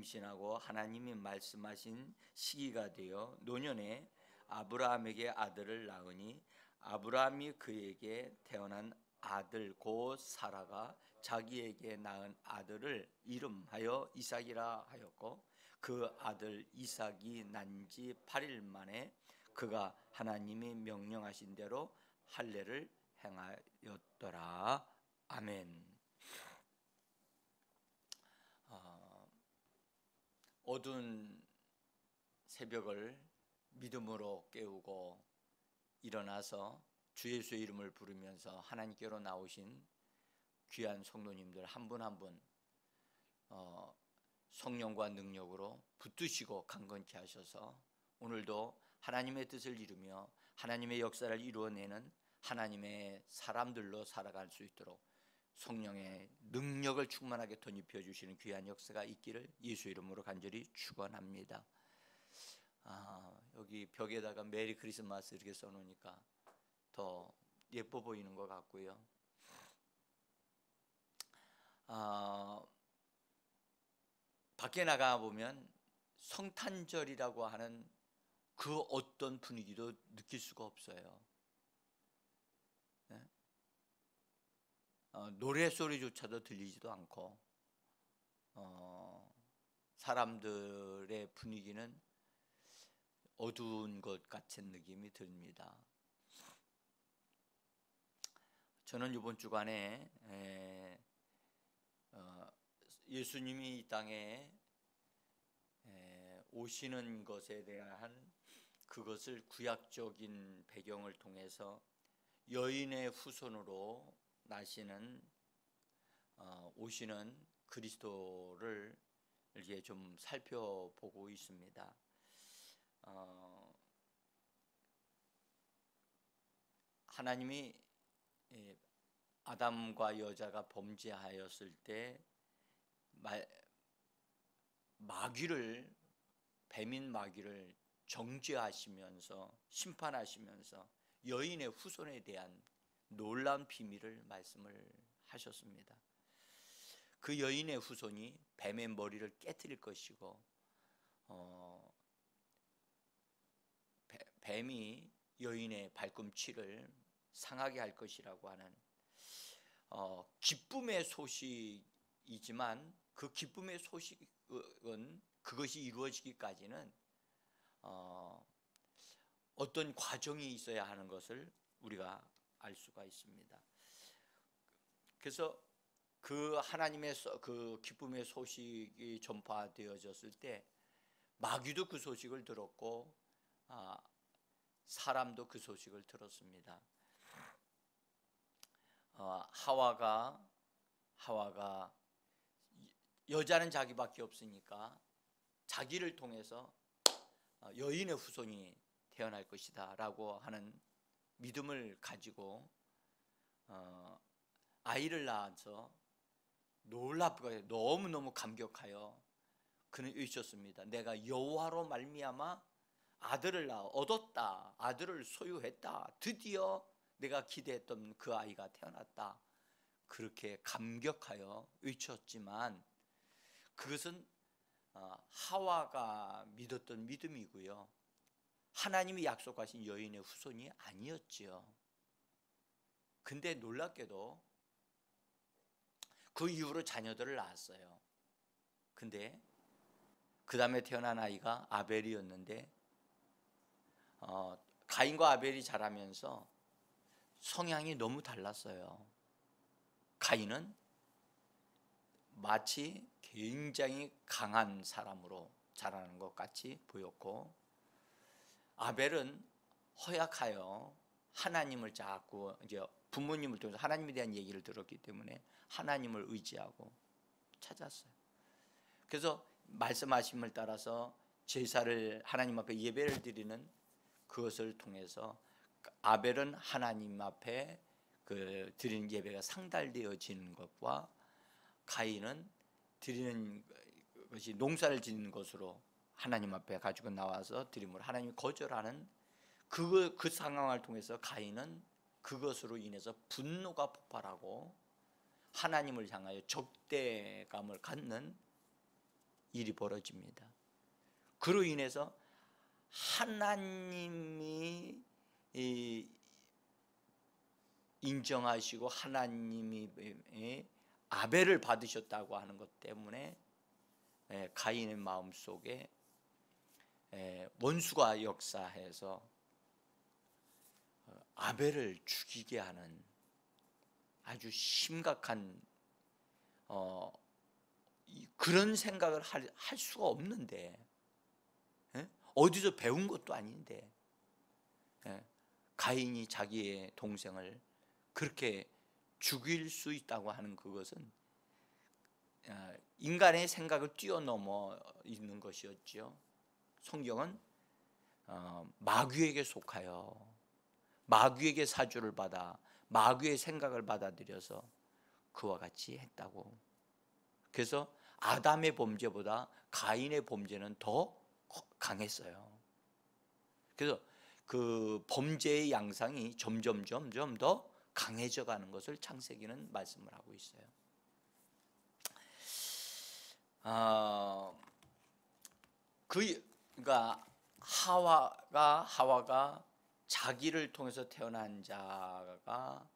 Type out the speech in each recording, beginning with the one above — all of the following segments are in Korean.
임신하고 하나님이 말씀하신 시기가 되어 노년에 아브라함에게 아들을 낳으니 아브라함이 그에게 태어난 아들 곧 사라가 자기에게 낳은 아들을 이름하여 이삭이라 하였고 그 아들 이삭이 난 지 8일 만에 그가 하나님이 명령하신 대로 할례를 행하였더라. 아멘. 어두운 새벽을 믿음으로 깨우고 일어나서 주 예수의 이름을 부르면서 하나님께로 나오신 귀한 성도님들 한 분 한 분 성령과 능력으로 붙드시고 강건케 하셔서 오늘도 하나님의 뜻을 이루며 하나님의 역사를 이루어내는 하나님의 사람들로 살아갈 수 있도록 성령의 능력을 충만하게 덧입혀 주시는 귀한 역사가 있기를 예수 이름으로 간절히 축원합니다. 여기 벽에다가 메리 크리스마스 이렇게 써놓으니까 더 예뻐 보이는 것 같고요. 밖에 나가 보면 성탄절이라고 하는 그 어떤 분위기도 느낄 수가 없어요. 네? 노래 소리조차도 들리지도 않고 사람들의 분위기는 어두운 것 같은 느낌이 듭니다. 저는 이번 주간에 예수님이 이 땅에 오시는 것에 대한 그것을 구약적인 배경을 통해서 여인의 후손으로 나시는 오시는 그리스도를 이제 좀 살펴보고 있습니다. 하나님이 아담과 여자가 범죄하였을 때 마귀를 뱀인 마귀를 정죄하시면서 심판하시면서 여인의 후손에 대한 놀라운 비밀을 말씀을 하셨습니다. 그 여인의 후손이 뱀의 머리를 깨뜨릴 것이고 뱀이 여인의 발꿈치를 상하게 할 것이라고 하는 기쁨의 소식이지만 그 기쁨의 소식은 그것이 이루어지기까지는 어떤 과정이 있어야 하는 것을 우리가 알 수가 있습니다. 그래서 그 하나님의 그 기쁨의 소식이 전파되어졌을 때 마귀도 그 소식을 들었고 사람도 그 소식을 들었습니다. 하와가 여자는 자기밖에 없으니까 자기를 통해서 여인의 후손이 태어날 것이다 라고 하는 믿음을 가지고 아이를 낳아서 놀랍게 너무너무 감격하여 그는 외쳤습니다. 내가 여호와로 말미암아 아들을 얻었다. 아들을 소유했다. 드디어 내가 기대했던 그 아이가 태어났다. 그렇게 감격하여 외쳤지만 그것은 하와가 믿었던 믿음이고요. 하나님이 약속하신 여인의 후손이 아니었지요. 근데 놀랍게도 그 이후로 자녀들을 낳았어요. 근데 그 다음에 태어난 아이가 아벨이었는데 가인과 아벨이 자라면서 성향이 너무 달랐어요. 가인은 마치 굉장히 강한 사람으로 자라는 것 같이 보였고 아벨은 허약하여 하나님을 자꾸 이제 부모님을 통해서 하나님에 대한 얘기를 들었기 때문에 하나님을 의지하고 찾았어요. 그래서 말씀하심을 따라서 제사를 하나님 앞에 예배를 드리는 그것을 통해서 아벨은 하나님 앞에 그 드리는 예배가 상달되어지는 것과 가인은 드리는 것이 농사를 짓는 것으로 하나님 앞에 가지고 나와서 드림을 하나님이 거절하는 그 상황을 통해서 가인은 그것으로 인해서 분노가 폭발하고 하나님을 향하여 적대감을 갖는 일이 벌어집니다. 그로 인해서 하나님이 인정하시고 하나님이 아벨을 받으셨다고 하는 것 때문에 가인의 마음속에 원수가 역사해서 아벨을 죽이게 하는 아주 심각한 그런 생각을 할 수가 없는데, 어디서 배운 것도 아닌데 가인이 자기의 동생을 그렇게 죽일 수 있다고 하는 그것은 인간의 생각을 뛰어넘어 있는 것이었죠. 성경은 마귀에게 속하여 마귀에게 사주를 받아 마귀의 생각을 받아들여서 그와 같이 했다고. 그래서 아담의 범죄보다 가인의 범죄는 더 강했어요. 그래서 그 범죄의 양상이 점점 더 강해져 가는 것을 창세기는 말씀을 하고 있어요. 그러니까 하와가 자기를 통해서 태어난 자가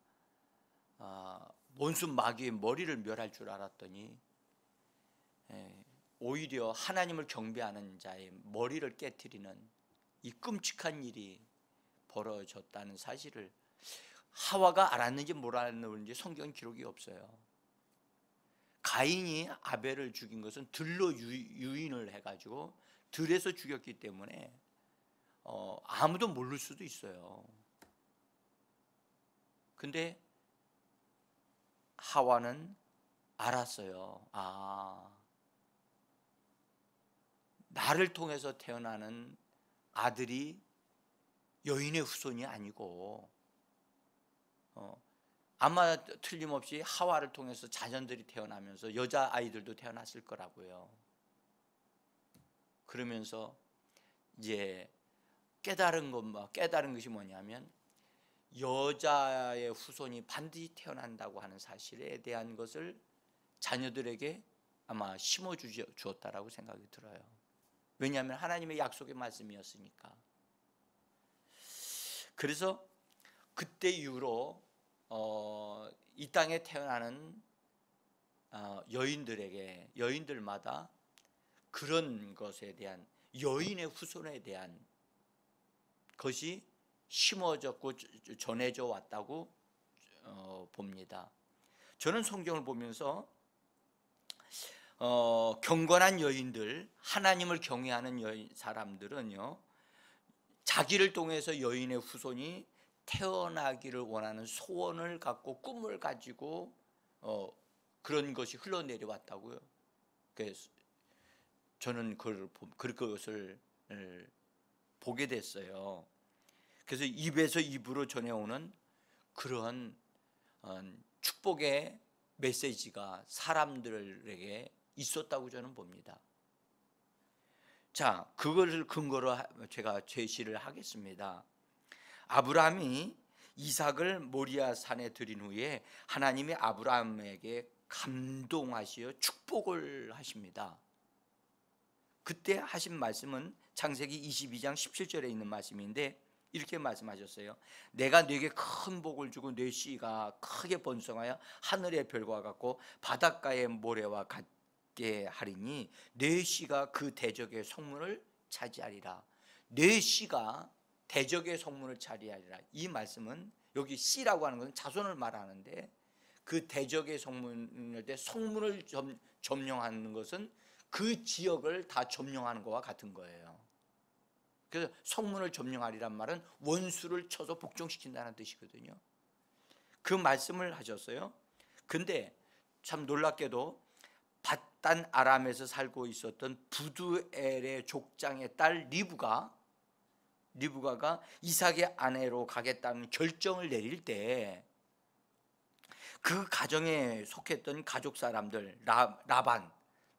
원수 마귀의 머리를 멸할 줄 알았더니 오히려 하나님을 경배하는 자의 머리를 깨트리는 이 끔찍한 일이 벌어졌다는 사실을 하와가 알았는지 몰랐는지 성경 기록이 없어요. 가인이 아벨을 죽인 것은 들로 유인을 해가지고 들에서 죽였기 때문에 아무도 모를 수도 있어요. 근데 하와는 알았어요. 나를 통해서 태어나는 아들이 여인의 후손이 아니고 아마 틀림없이 하와를 통해서 자녀들이 태어나면서 여자아이들도 태어났을 거라고요. 그러면서 이제 깨달은 것이 뭐냐면 여자의 후손이 반드시 태어난다고 하는 사실에 대한 것을 자녀들에게 아마 심어 주었다라고 생각이 들어요. 왜냐하면 하나님의 약속의 말씀이었으니까. 그래서 그때 이후로 이 땅에 태어나는 여인들마다 그런 것에 대한 여인의 후손에 대한 것이 심어졌고 전해져 왔다고 봅니다. 저는 성경을 보면서 경건한 여인들, 하나님을 경외하는 사람들은요, 자기를 통해서 여인의 후손이 태어나기를 원하는 소원을 갖고 꿈을 가지고 그런 것이 흘러내려왔다고요. 그래서 저는 그것을 보게 됐어요. 그래서 입에서 입으로 전해오는 그런 축복의 메시지가 사람들에게 있었다고 저는 봅니다. 자, 그것을 근거로 제가 제시를 하겠습니다. 아브라함이 이삭을 모리아 산에 들인 후에 하나님이 아브라함에게 감동하시어 축복을 하십니다. 그때 하신 말씀은 창세기 22장 17절에 있는 말씀인데 이렇게 말씀하셨어요. 내가 네게 큰 복을 주고 네 씨가 크게 번성하여 하늘의 별과 같고 바닷가의 모래와 같게 하리니 네 씨가 그 대적의 성문을 차지하리라. 네 씨가 대적의 성문을 차지하리라. 이 말씀은 여기 씨라고 하는 것은 자손을 말하는데 그 대적의 성문을 때 성문을 점령하는 것은 그 지역을 다 점령하는 것과 같은 거예요. 그래서 성문을 점령하리란 말은 원수를 쳐서 복종시킨다는 뜻이거든요. 그 말씀을 하셨어요. 근데 참 놀랍게도 밧단 아람에서 살고 있었던 부두엘의 족장의 딸 리브가가 이삭의 아내로 가겠다는 결정을 내릴 때 그 가정에 속했던 가족 사람들, 라반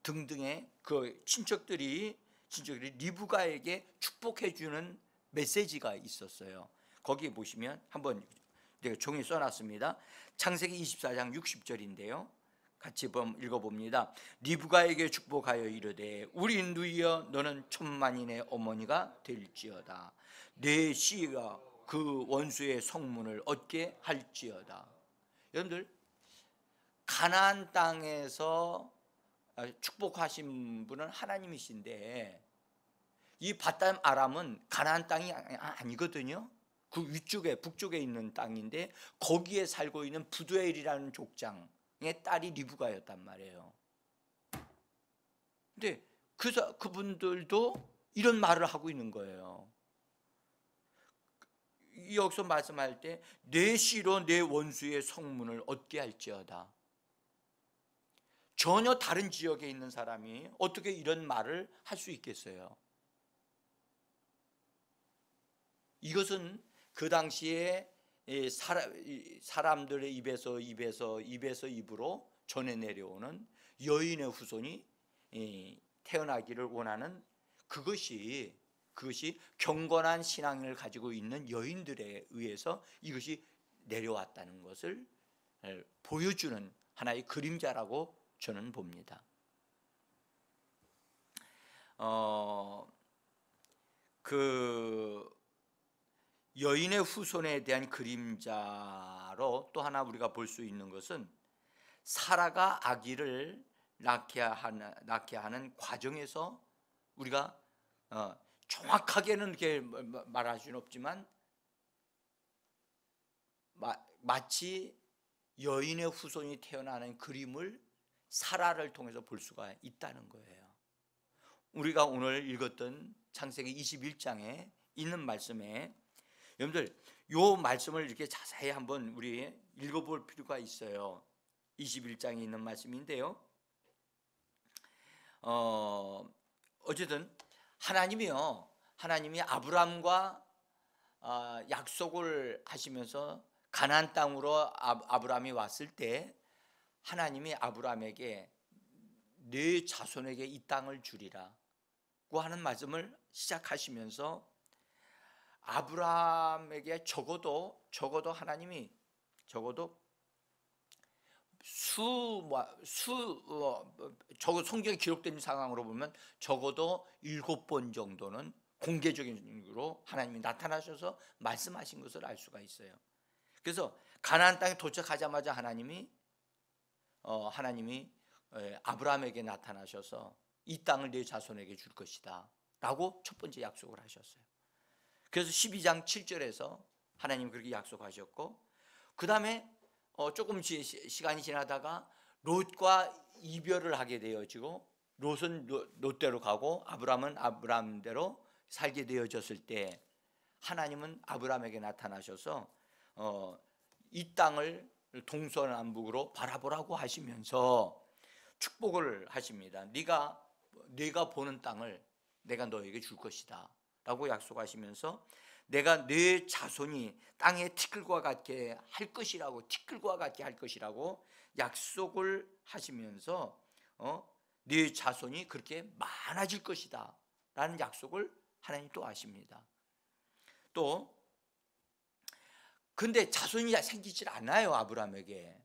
등등의 그 친척들이 리브가에게 축복해 주는 메시지가 있었어요. 거기 보시면 한번 제가 종이에 써놨습니다. 창세기 24장 60절인데요. 같이 읽어봅니다. 리브가에게 축복하여 이르되 우리 누이여 너는 천만인의 어머니가 될지어다. 내 씨가 그 원수의 성문을 얻게 할지어다. 여러분들, 가나안 땅에서 축복하신 분은 하나님이신데 이 밧담 아람은 가나안 땅이 아니거든요. 그 위쪽에 북쪽에 있는 땅인데 거기에 살고 있는 부두엘이라는 족장의 딸이 리브가였단 말이에요. 근데 그분들도 이런 말을 하고 있는 거예요. 여기서 말씀할 때 내 씨로 내 원수의 성문을 얻게 할지어다. 전혀 다른 지역에 있는 사람이 어떻게 이런 말을 할 수 있겠어요? 이것은 그 당시에 사람들의 입에서 입으로 전해 내려오는 여인의 후손이 태어나기를 원하는 그것이 경건한 신앙을 가지고 있는 여인들에 의해서 이것이 내려왔다는 것을 보여주는 하나의 그림자라고 저는 봅니다. 그 여인의 후손에 대한 그림자로 또 하나 우리가 볼 수 있는 것은 사라가 아기를 낳게 하는 과정에서 우리가 정확하게는 이렇게 말할 수는 없지만 마치 여인의 후손이 태어나는 그림을 사라를 통해서 볼 수가 있다는 거예요. 우리가 오늘 읽었던 창세기 21장에 있는 말씀에 여러분들 이 말씀을 이렇게 자세히 한번 우리 읽어볼 필요가 있어요. 21장에 있는 말씀인데요. 어쨌든 하나님이 아브람과 약속을 하시면서 가나안 땅으로 아브람이 왔을 때 하나님이 아브람에게 네 자손에게 이 땅을 주리라고 하는 말씀을 시작하시면서 아브람에게 적어도 하나님이 성경에 기록된 상황으로 보면 적어도 7번 정도는 공개적으로 하나님이 나타나셔서 말씀하신 것을 알 수가 있어요. 그래서 가나안 땅에 도착하자마자 하나님이 아브라함에게 나타나셔서 이 땅을 네 자손에게 줄 것이다 라고 첫 번째 약속을 하셨어요. 그래서 12장 7절에서 하나님 그렇게 약속하셨고, 그 다음에 조금 시간이 지나다가 롯과 이별을 하게 되어지고, 롯은 롯대로 가고 아브람은 아브람대로 살게 되어졌을 때 하나님은 아브람에게 나타나셔서 이 땅을 동서남북으로 바라보라고 하시면서 축복을 하십니다. 네가 보는 땅을 내가 너에게 줄 것이다 라고 약속하시면서 내가 네 자손이 땅의 티끌과 같게 할 것이라고 약속을 하시면서 네 자손이 그렇게 많아질 것이다 라는 약속을 하나님 또 하십니다. 또 근데 자손이 생기질 않아요. 아브라함에게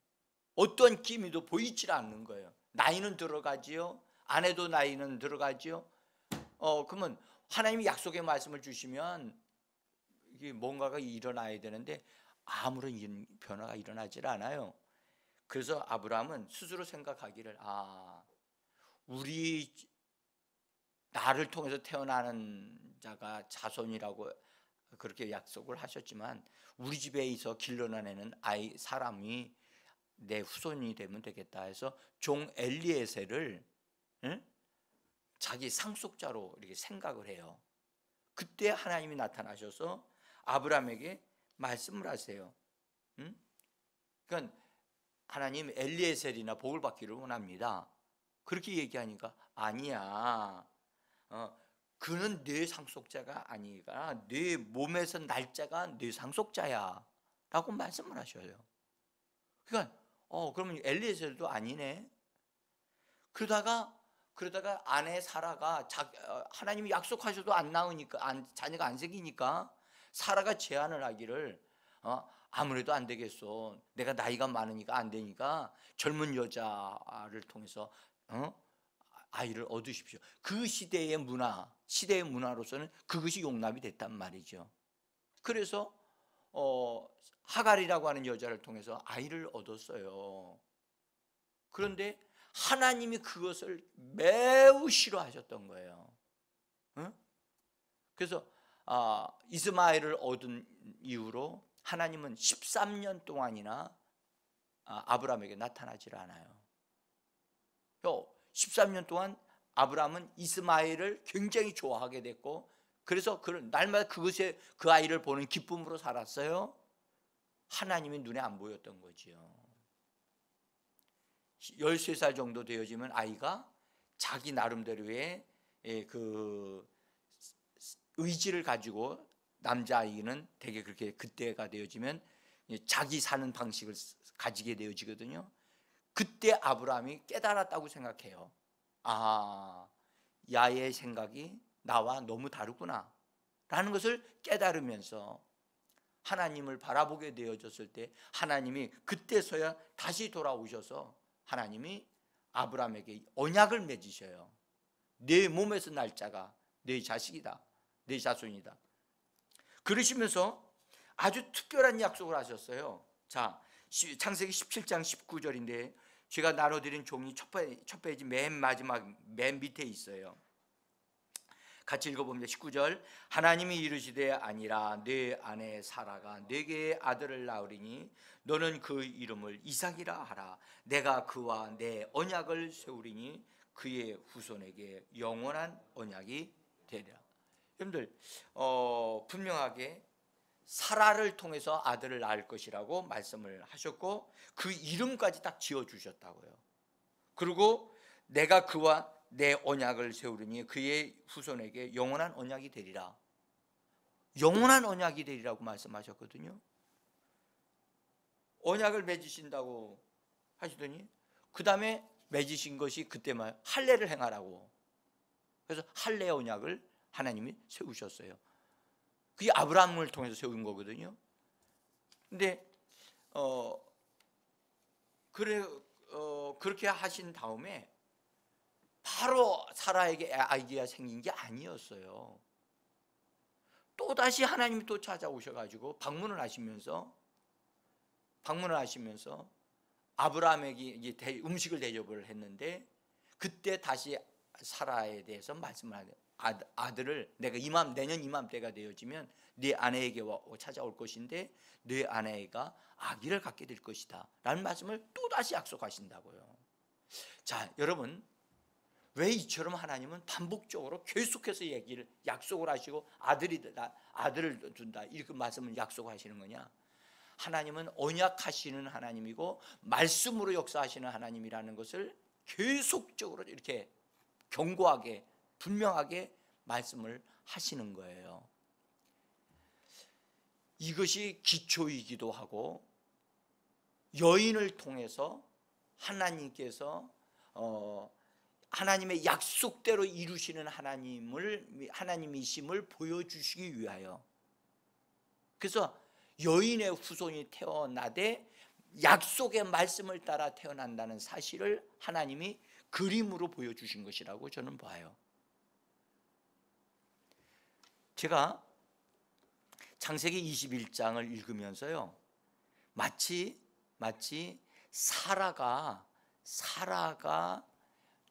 어떤 기미도 보이질 않는 거예요. 나이는 들어가지요, 아내도 나이는 들어가지요. 그러면 하나님이 약속의 말씀을 주시면 이게 뭔가가 일어나야 되는데 아무런 변화가 일어나질 않아요. 그래서 아브라함은 스스로 생각하기를 나를 통해서 태어나는 자가 자손이라고 그렇게 약속을 하셨지만 우리 집에 있어 길러나내는 사람이 내 후손이 되면 되겠다 해서 종 엘리에셀을 자기 상속자로 이렇게 생각을 해요. 그때 하나님이 나타나셔서 아브라함에게 말씀을 하세요. 그러니까 하나님 엘리에셀이나 복을 받기를 원합니다. 그렇게 얘기하니까 아니야. 그는 네 상속자가 아니라 네 몸에서 날짜가 네 상속자야 라고 말씀을 하셔요. 그러니까 그러면 엘리에셀도 아니네. 그러다가 아내 사라가 하나님이 약속하셔도 안 나오니까 자녀가 안 생기니까 사라가 제안을 하기를 아무래도 안 되겠어. 내가 나이가 많으니까 안 되니까 젊은 여자를 통해서 아이를 얻으십시오. 그 시대의 문화로서는 그것이 용납이 됐단 말이죠. 그래서 하갈이라고 하는 여자를 통해서 아이를 얻었어요. 그런데 하나님이 그것을 매우 싫어하셨던 거예요. 그래서 이스마엘을 얻은 이후로 하나님은 13년 동안이나 아브라함에게 나타나질 않아요. 13년 동안 아브라함은 이스마엘을 굉장히 좋아하게 됐고, 그래서 날마다 그 아이를 보는 기쁨으로 살았어요. 하나님이 눈에 안 보였던 거지요. 13살 정도 되어지면 아이가 자기 나름대로의 그 의지를 가지고, 남자아이는 되게 그렇게 그때가 되어지면 자기 사는 방식을 가지게 되어지거든요. 그때 아브라함이 깨달았다고 생각해요. 야의 생각이 나와 너무 다르구나 라는 것을 깨달으면서 하나님을 바라보게 되어졌을 때, 하나님이 그때서야 다시 돌아오셔서 하나님이 아브라함에게 언약을 맺으셔요. 내 몸에서 날 자가 내 자식이다, 내 자손이다. 그러시면서 아주 특별한 약속을 하셨어요. 자, 창세기 17장 19절인데 제가 나눠드린 종이 첫 페이지 맨 마지막 맨 밑에 있어요. 같이 읽어봅니다. 19절. 하나님이 이르시되 아니라 내 아내 사라가 네게 아들을 낳으리니 너는 그 이름을 이삭이라 하라. 내가 그와 내 언약을 세우리니 그의 후손에게 영원한 언약이 되리라. 여러분들 분명하게 사라를 통해서 아들을 낳을 것이라고 말씀을 하셨고, 그 이름까지 딱 지어주셨다고요. 그리고 내가 그와 내 언약을 세우리니 그의 후손에게 영원한 언약이 되리라. 영원한 언약이 되리라고 말씀하셨거든요. 언약을 맺으신다고 하시더니 그 다음에 맺으신 것이 그때만 할례를 행하라고. 그래서 할례 언약을 하나님이 세우셨어요. 그게 아브라함을 통해서 세운 거거든요. 근데 그렇게 하신 다음에 바로 사라에게 아기가 생긴 게 아니었어요. 또다시 하나님이 또 찾아오셔가지고 방문을 하시면서 아브라함에게 음식을 대접을 했는데, 그때 다시 사라에 대해서 말씀을 하죠. 아들을 내가 내년 이맘때가 되어지면 네 아내에게 찾아올 것인데 네 아내가 아기를 갖게 될 것이다 라는 말씀을 또다시 약속하신다고요. 자, 여러분, 왜 이처럼 하나님은 반복적으로 계속해서 약속을 하시고 아들을 준다 이렇게 말씀을 약속하시는 거냐? 하나님은 언약하시는 하나님이고 말씀으로 역사하시는 하나님이라는 것을 계속적으로 이렇게 견고하게 분명하게 말씀을 하시는 거예요. 이것이 기초이기도 하고, 여인을 통해서 하나님께서 하나님의 약속대로 이루시는 하나님이심을 보여주시기 위하여, 그래서 여인의 후손이 태어나되 약속의 말씀을 따라 태어난다는 사실을 하나님이 그림으로 보여주신 것이라고 저는 봐요. 제가 창세기 21장을 읽으면서요, 마치 사라가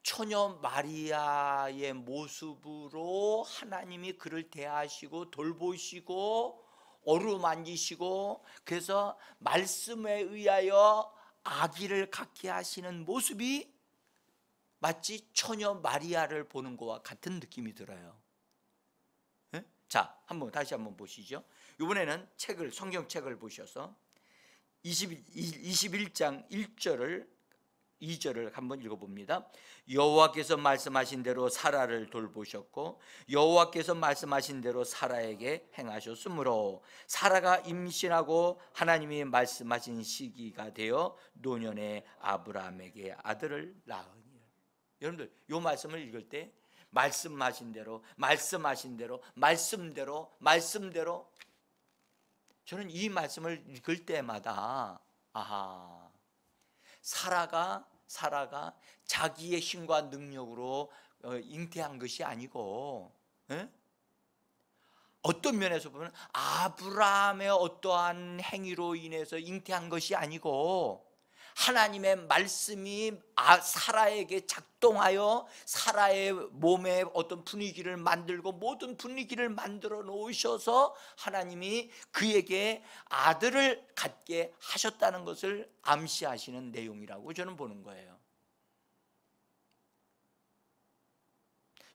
처녀 마리아의 모습으로 하나님이 그를 대하시고 돌보시고 어루만지시고, 그래서 말씀에 의하여 아기를 갖게 하시는 모습이 마치 처녀 마리아를 보는 것과 같은 느낌이 들어요. 네? 자, 다시 한번 보시죠. 이번에는 성경책을 보셔서 21장 2절을 한번 읽어봅니다. 여호와께서 말씀하신 대로 사라를 돌보셨고 여호와께서 말씀하신 대로 사라에게 행하셨으므로 사라가 임신하고 하나님이 말씀하신 시기가 되어 노년에 아브라함에게 아들을 낳으니. 여러분들, 이 말씀을 읽을 때 말씀하신 대로 저는 이 말씀을 읽을 때마다 아하, 사라가 자기의 힘과 능력으로 잉태한 것이 아니고, 에? 어떤 면에서 보면 아브라함의 어떠한 행위로 인해서 잉태한 것이 아니고 하나님의 말씀이 사라에게 작동하여 사라의 몸에 어떤 분위기를 만들고 모든 분위기를 만들어 놓으셔서 하나님이 그에게 아들을 갖게 하셨다는 것을 암시하시는 내용이라고 저는 보는 거예요.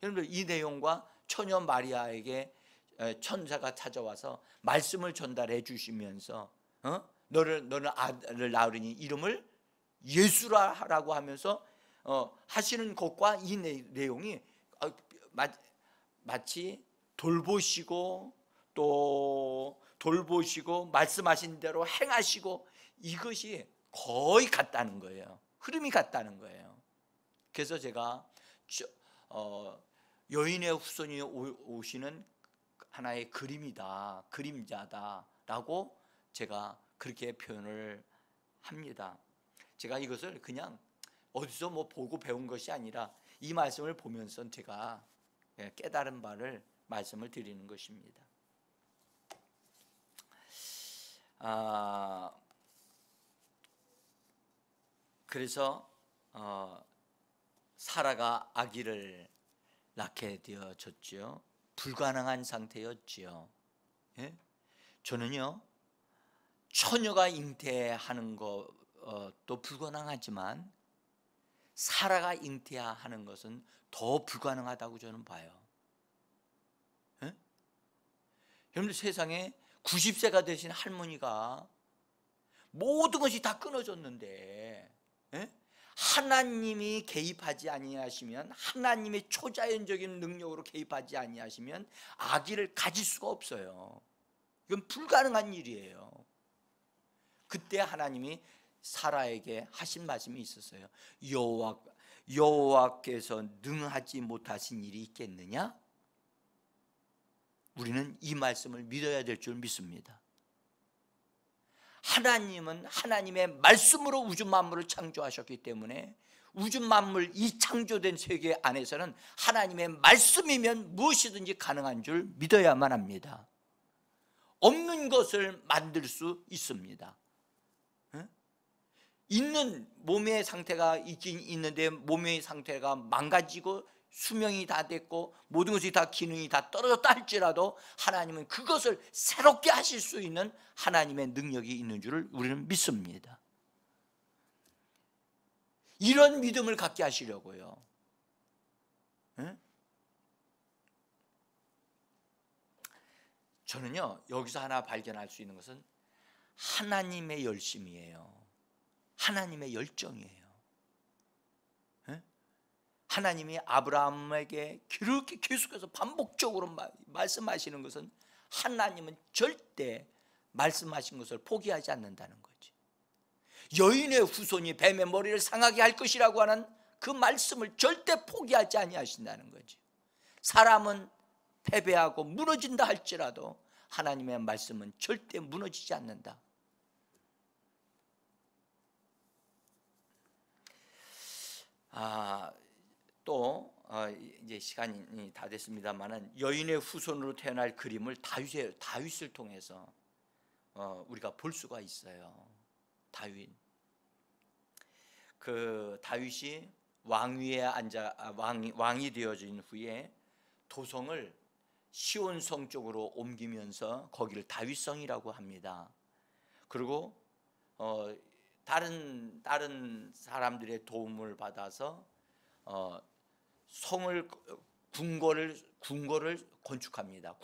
여러분들, 이 내용과 처녀 마리아에게 천사가 찾아와서 말씀을 전달해 주시면서 너는 아들을 낳으리니 이름을 예수라고 하면서 하시는 것과 이 내용이 마치 돌보시고 또 돌보시고 말씀하신 대로 행하시고 이것이 거의 같다는 거예요. 흐름이 같다는 거예요. 그래서 제가 여인의 후손이 오시는 하나의 그림이다, 그림자다라고 제가 그렇게 표현을 합니다. 제가 이것을 그냥 어디서 보고 배운 것이 아니라 이 말씀을 보면서 제가 깨달은 바를 말씀을 드리는 것입니다. 그래서 사라가 아기를 낳게 되어졌죠. 불가능한 상태였지요. 예? 저는요, 처녀가 잉태하는 것도 불가능하지만 사라가 잉태하는 것은 더 불가능하다고 저는 봐요. 예? 여러분들, 세상에 90세가 되신 할머니가 모든 것이 다 끊어졌는데, 예? 하나님이 개입하지 아니하시면, 하나님의 초자연적인 능력으로 개입하지 아니하시면 아기를 가질 수가 없어요. 이건 불가능한 일이에요. 그때 하나님이 사라에게 하신 말씀이 있었어요. 여호와께서 능하지 못하신 일이 있겠느냐? 우리는 이 말씀을 믿어야 될 줄 믿습니다. 하나님은 하나님의 말씀으로 우주 만물을 창조하셨기 때문에 우주 만물, 이 창조된 세계 안에서는 하나님의 말씀이면 무엇이든지 가능한 줄 믿어야만 합니다. 없는 것을 만들 수 있습니다. 있는 몸의 상태가 있긴 있는데 몸의 상태가 망가지고 수명이 다 됐고 모든 것이 다 기능이 다 떨어졌다 할지라도 하나님은 그것을 새롭게 하실 수 있는 하나님의 능력이 있는 줄을 우리는 믿습니다. 이런 믿음을 갖게 하시려고요. 네? 저는요, 여기서 하나 발견할 수 있는 것은 하나님의 열심이에요. 하나님의 열정이에요. 하나님이 아브라함에게 그렇게 계속해서 반복적으로 말씀하시는 것은 하나님은 절대 말씀하신 것을 포기하지 않는다는 거지. 여인의 후손이 뱀의 머리를 상하게 할 것이라고 하는 그 말씀을 절대 포기하지 아니하신다는 거지. 사람은 패배하고 무너진다 할지라도 하나님의 말씀은 절대 무너지지 않는다. 또 이제 시간이 다 됐습니다만은 여인의 후손으로 태어날 그림을 다윗을 통해서 우리가 볼 수가 있어요. 다윗이 왕위에 왕이 되어진 후에 도성을 시온성 쪽으로 옮기면서 거기를 다윗성이라고 합니다. 그리고 다른 사람들의 도움을 받아서 궁궐을 건축합니다.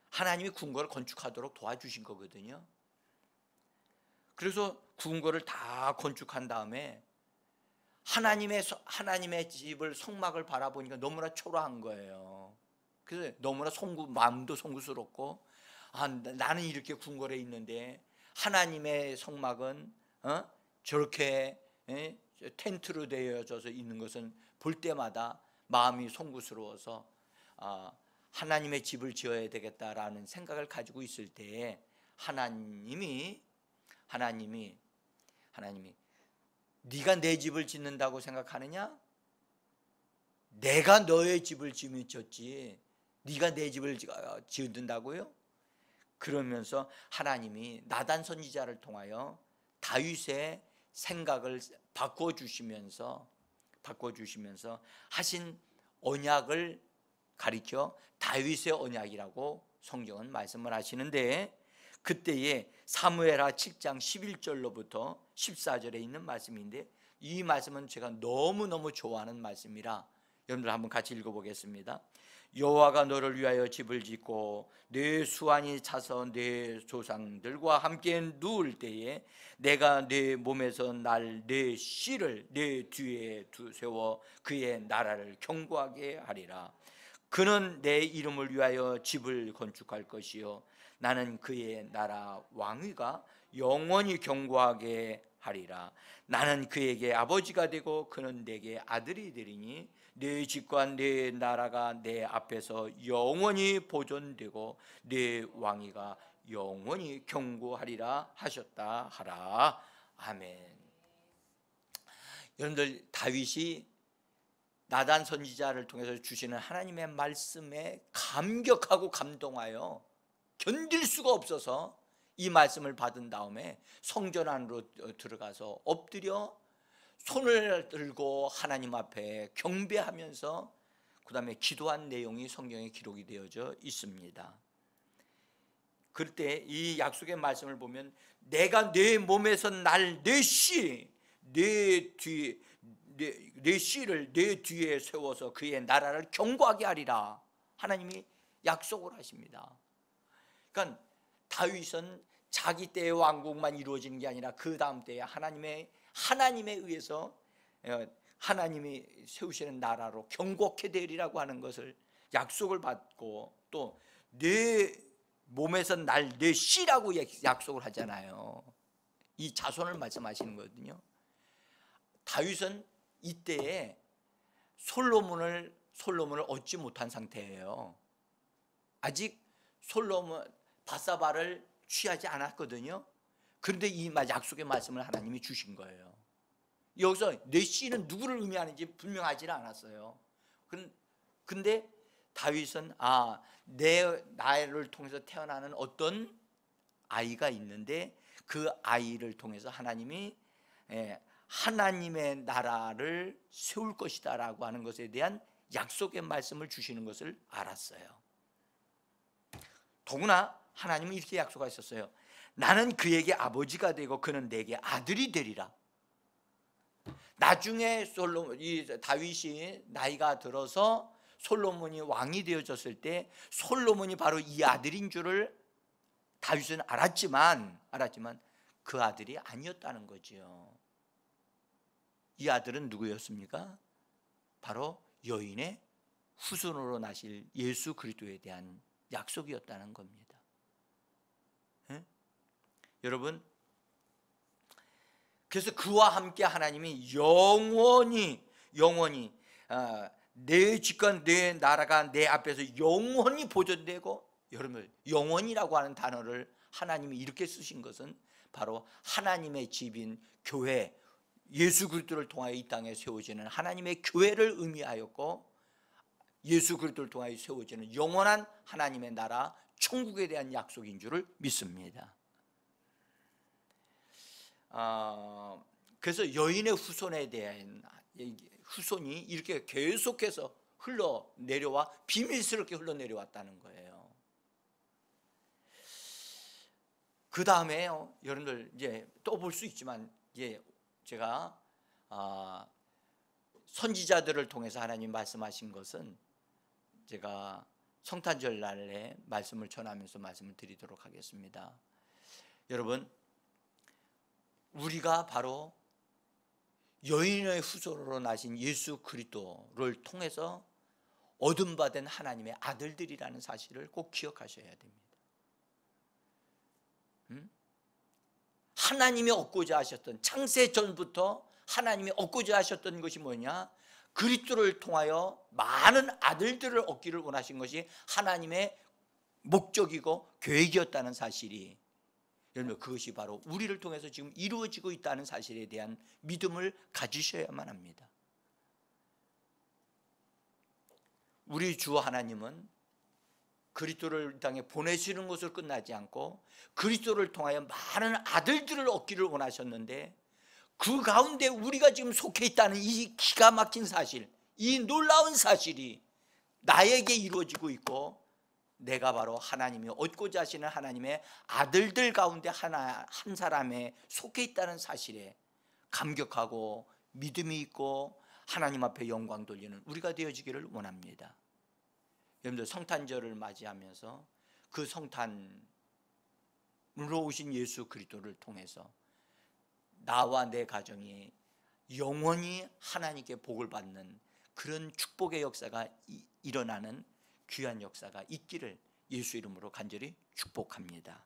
하나님이 궁궐을 건축하도록 도와주신 거거든요. 그래서 궁궐을 다 건축한 다음에 하나님의 집을 성막을 바라보니까 너무나 초라한 거예요. 그래서 너무나 마음도 송구스럽고 나는 이렇게 궁궐에 있는데 하나님의 성막은 저렇게 텐트로 되어져서 있는 것은 볼 때마다 마음이 송구스러워서 하나님의 집을 지어야 되겠다라는 생각을 가지고 있을 때에 하나님이 네가 내 집을 짓는다고 생각하느냐? 내가 너의 집을 지었지 네가 내 집을 지은다고요? 그러면서 하나님이 나단 선지자를 통하여 다윗의 생각을 바꿔주시면서 하신 언약을 가리켜 다윗의 언약이라고 성경은 말씀을 하시는데, 그때에 사무엘하 7장 11절로부터 14절에 있는 말씀인데, 이 말씀은 제가 너무너무 좋아하는 말씀이라 여러분들 한번 같이 읽어보겠습니다. 여호와가 너를 위하여 집을 짓고 내 수완이 차서 내 조상들과 함께 누울 때에 내가 내 몸에서 날 내 씨를 내 뒤에 세워 그의 나라를 견고하게 하리라. 그는 내 이름을 위하여 집을 건축할 것이요 나는 그의 나라 왕위가 영원히 견고하게 하리라. 나는 그에게 아버지가 되고 그는 내게 아들이 되리니 내 집과 내 나라가 내 앞에서 영원히 보존되고 내 왕위가 영원히 견고하리라 하셨다 하라. 아멘. 여러분들, 다윗이 나단 선지자를 통해서 주시는 하나님의 말씀에 감격하고 감동하여 견딜 수가 없어서 이 말씀을 받은 다음에 성전 안으로 들어가서 엎드려 손을 들고 하나님 앞에 경배하면서 그 다음에 기도한 내용이 성경에 기록이 되어져 있습니다. 그럴 때 이 약속의 말씀을 보면 내가 내 몸에서 날 내 씨, 내 씨를 내 뒤에 세워서 그의 나라를 견고하게 하리라. 하나님이 약속을 하십니다. 그러니까 다윗은 자기 때의 왕국만 이루어지는 게 아니라 그 다음 때에 하나님에 의해서 하나님이 세우시는 나라로 견고하게 되리라고 하는 것을 약속을 받고, 또 내 몸에서 날 내 씨라고 약속을 하잖아요. 이 자손을 말씀하시는 거거든요. 다윗은 이때에 솔로몬을 얻지 못한 상태예요. 아직 바사바를 취하지 않았거든요. 그런데 이 약속의 말씀을 하나님이 주신 거예요. 여기서 내 씨는 누구를 의미하는지 분명하지 않았어요. 근데 다윗은 나를 통해서 태어나는 어떤 아이가 있는데 그 아이를 통해서 하나님이 하나님의 나라를 세울 것이다 라고 하는 것에 대한 약속의 말씀을 주시는 것을 알았어요. 더구나 하나님은 이렇게 약속하셨어요. 나는 그에게 아버지가 되고 그는 내게 아들이 되리라. 나중에 다윗이 나이가 들어서 솔로몬이 왕이 되어졌을 때 솔로몬이 바로 이 아들인 줄을 다윗은 알았지만 그 아들이 아니었다는 거지요. 이 아들은 누구였습니까? 바로 여인의 후손으로 나실 예수 그리스도에 대한 약속이었다는 겁니다. 여러분, 그래서 그와 함께 하나님이 영원히 내 집과 내 나라가 내 앞에서 영원히 보존되고, 여러분, 영원이라고 하는 단어를 하나님이 이렇게 쓰신 것은 바로 하나님의 집인 교회, 예수 그리스도를 통하여 이 땅에 세워지는 하나님의 교회를 의미하였고, 예수 그리스도를 통하여 세워지는 영원한 하나님의 나라 천국에 대한 약속인 줄을 믿습니다. 그래서 여인의 후손에 대한 후손이 이렇게 계속해서 흘러내려와 비밀스럽게 흘러내려왔다는 거예요. 그 다음에 여러분들 이제 또 볼 수 있지만, 제가 선지자들을 통해서 하나님 말씀하신 것은 제가 성탄절 날에 말씀을 전하면서 말씀을 드리도록 하겠습니다. 여러분, 우리가 바로 여인의 후손으로 나신 예수 그리스도를 통해서 얻음받은 하나님의 아들들이라는 사실을 꼭 기억하셔야 됩니다. 하나님이 얻고자 하셨던, 창세 전부터 하나님이 얻고자 하셨던 것이 뭐냐? 그리스도를 통하여 많은 아들들을 얻기를 원하신 것이 하나님의 목적이고 계획이었다는 사실이, 여러분 그것이 바로 우리를 통해서 지금 이루어지고 있다는 사실에 대한 믿음을 가지셔야만 합니다. 우리 주 하나님은 그리스도를 이 땅에 보내시는 것으로 끝나지 않고 그리스도를 통하여 많은 아들들을 얻기를 원하셨는데, 그 가운데 우리가 지금 속해 있다는 이 기가 막힌 사실, 이 놀라운 사실이 나에게 이루어지고 있고, 내가 바로 하나님이 얻고자 하시는 하나님의 아들들 가운데 한 사람에 속해 있다는 사실에 감격하고 믿음이 있고 하나님 앞에 영광 돌리는 우리가 되어지기를 원합니다. 여러분들 성탄절을 맞이하면서 그 성탄으로 오신 예수 그리스도를 통해서 나와 내 가정이 영원히 하나님께 복을 받는 그런 축복의 역사가 일어나는 귀한 역사가 있기를 예수 이름으로 간절히 축복합니다.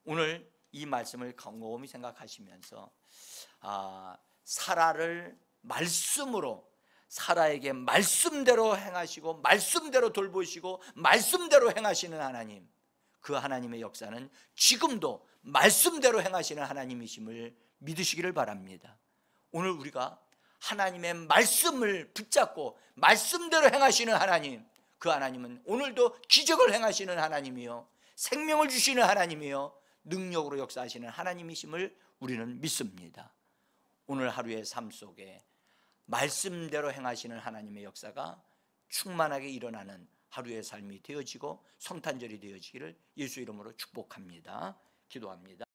오늘 이 말씀을 곰곰이 생각하시면서 사라를 말씀으로, 사라에게 말씀대로 행하시고 말씀대로 돌보시고 말씀대로 행하시는 하나님, 그 하나님의 역사는 지금도 말씀대로 행하시는 하나님이심을 믿으시기를 바랍니다. 오늘 우리가 하나님의 말씀을 붙잡고 말씀대로 행하시는 하나님, 그 하나님은 오늘도 기적을 행하시는 하나님이요, 생명을 주시는 하나님이요, 능력으로 역사하시는 하나님이심을 우리는 믿습니다. 오늘 하루의 삶 속에 말씀대로 행하시는 하나님의 역사가 충만하게 일어나는 하루의 삶이 되어지고 성탄절이 되어지기를 예수 이름으로 축복합니다. 기도합니다.